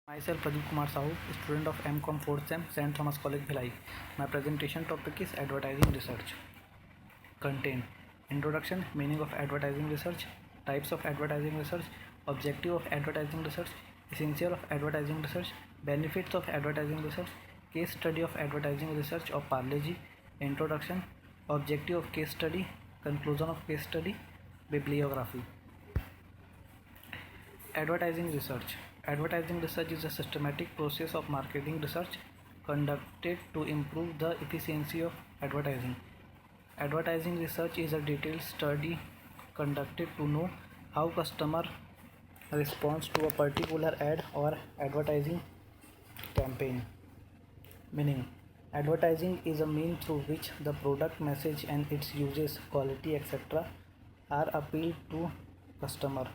Myself Pradeep Kumar Sahu, student of MCom 4th Sem, St. Thomas College, Bhilai. My presentation topic is advertising research. Content: Introduction, meaning of advertising research, types of advertising research, objective of advertising research, essential of advertising research, benefits of advertising research, case study of advertising research of Parle-G, introduction, objective of case study, conclusion of case study, bibliography. Advertising research. Advertising research is a systematic process of marketing research conducted to improve the efficiency of advertising. Advertising research is a detailed study conducted to know how customer responds to a particular ad or advertising campaign. Meaning, advertising is a means through which the product, message and its uses, quality, etc. are appealed to customer.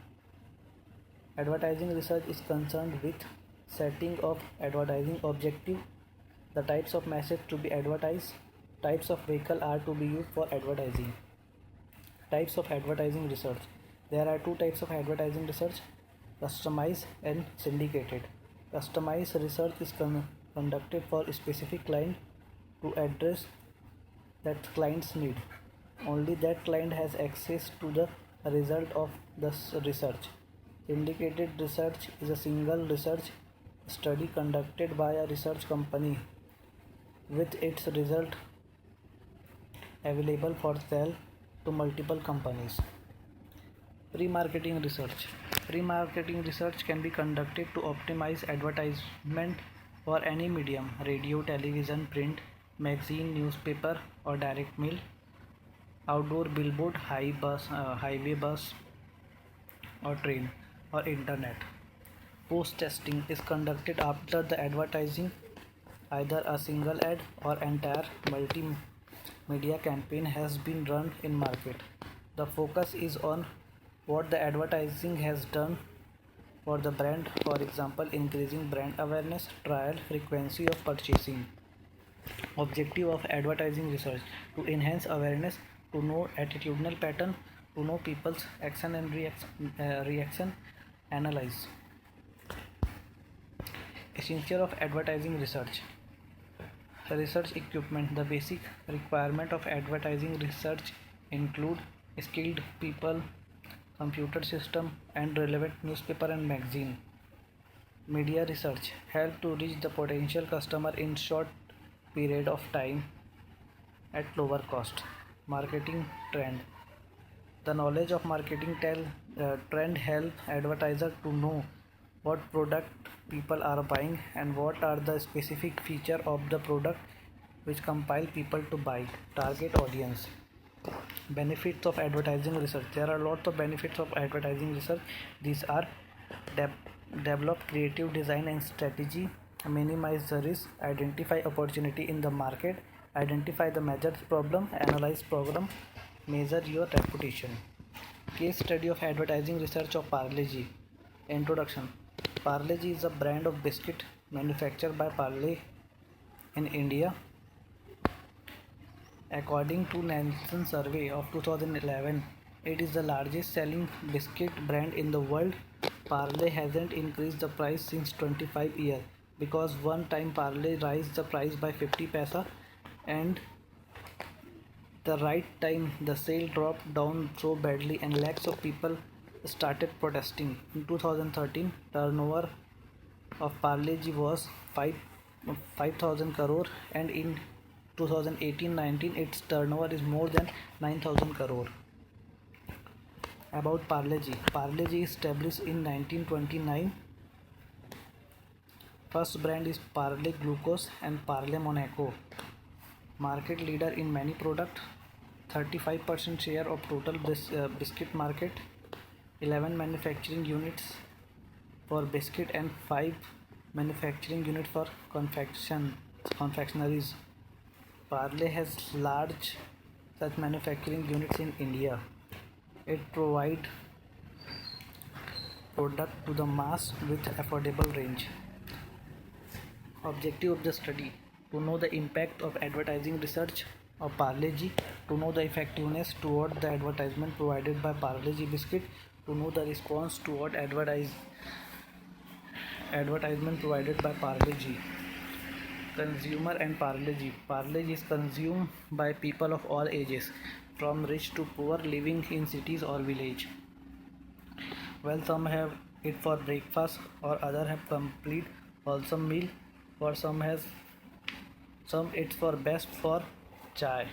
Advertising research is concerned with setting of advertising objective, the types of message to be advertised, types of vehicle are to be used for advertising. Types of advertising research. There are two types of advertising research: customized and syndicated. Customized research is conducted for a specific client to address that client's need. Only that client has access to the result of the research. Syndicated research is a single research study conducted by a research company with its result available for sale to multiple companies. Pre-marketing research. Pre-marketing research can be conducted to optimize advertisement for any medium: radio, television, print, magazine, newspaper or direct mail, outdoor billboard, highway bus or train or internet. Post testing is conducted after the advertising, either a single ad or entire multimedia campaign has been run in market. The focus is on what the advertising has done for the brand, for example, increasing brand awareness, trial, frequency of purchasing. Objective of advertising research: to enhance awareness, to know attitudinal pattern, to know people's action and reaction, analyze. Essential of advertising research. Research equipment. The basic requirement of advertising research include skilled people, computer system and relevant newspaper and magazine. Media research help to reach the potential customer in short period of time at lower cost. Marketing trend. The knowledge of marketing trend help advertiser to know what product people are buying and what are the specific feature of the product which compel people to buy. Target audience. Benefits of advertising research. There are lots of benefits of advertising research. These are: develop creative design and strategy, minimize the risk, identify opportunity in the market, identify the major problem, analyze problem, measure your reputation. Case study of advertising research of Parle-G. Introduction. Parle-G is a brand of biscuit manufactured by Parle in India. According to Nielsen survey of 2011, it is the largest selling biscuit brand in the world. Parle hasn't increased the price since 25 years because one time Parle raised the price by 50 paisa, and the right time the sale dropped down so badly and lakhs of people started protesting. In 2013, turnover of Parle-G was 5,000 crore, and in 2018-19 its turnover is more than 9,000 crore. About Parle-G. Parle-G established in 1929. First brand is Parle Glucose and Parle Monaco. Market leader in many products. 35% share of total biscuit market. 11 manufacturing units for biscuit and 5 manufacturing units for confectionaries. Parle has large such manufacturing units in India. It provides product to the mass with affordable range. Objective of the study: to know the impact of advertising research of Parle-G, to know the effectiveness toward the advertisement provided by Parle-G biscuit, to know the response toward Advertisement provided by Parle-G. Consumer and Parle-G. Parle-G is consumed by people of all ages, from rich to poor, living in cities or village. Well, some have it for breakfast, or other have complete wholesome meal. For some it's for best for chai.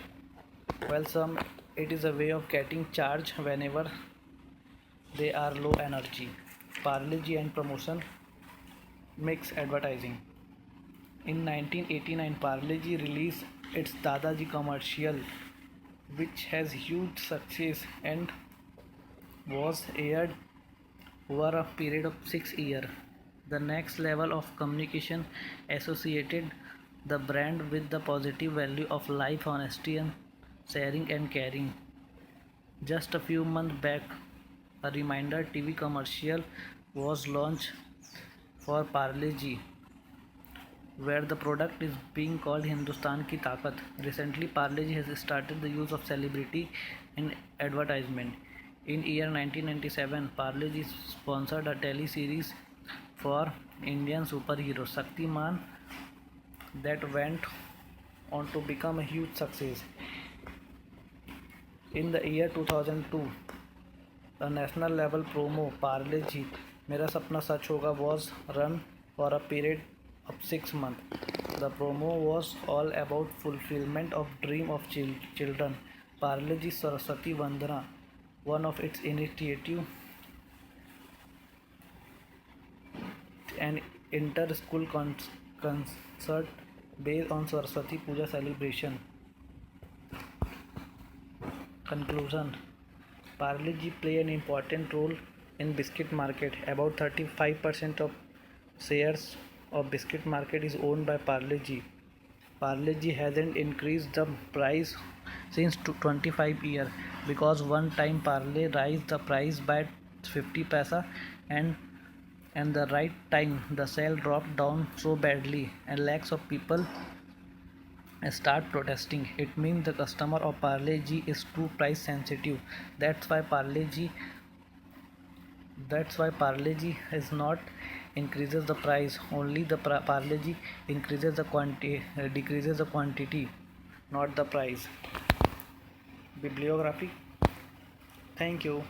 Well, some it is a way of getting charged whenever they are low energy. Parle-G and promotion mix advertising. In 1989, Parle-G released its Dadaji commercial, which has huge success and was aired over a period of 6 years. The next level of communication associated the brand with the positive value of life, honesty, and sharing and caring. Just a few months back, a reminder TV commercial was launched for Parle-G, where the product is being called Hindustan Ki Taakat. Recently, Parle-G has started the use of celebrity in advertisement. In year 1997, Parle-G sponsored a tele-series for Indian superhero Shaktiman that went on to become a huge success. In the year 2002, a national level promo Parle-G Mera Sapna Sach Hoga was run for a period of 6 months. The promo was all about fulfillment of dream of children. Parle-G Saraswati Vandana, one of its initiative, an inter-school concert based on Saraswati Puja celebration. Conclusion: Parle-G play an important role in biscuit market. About 35% of shares of biscuit market is owned by Parle-G. Parle-G hasn't increased the price since 25 years because one time Parle raised the price by 50 paisa and the right time the sale dropped down so badly and lakhs of people start protesting. It means the customer of Parle-G is too price sensitive. That's why Parle-G is not increases the price. Only the Parle-G increases the quantity, decreases the quantity, not the price. Bibliography. Thank you.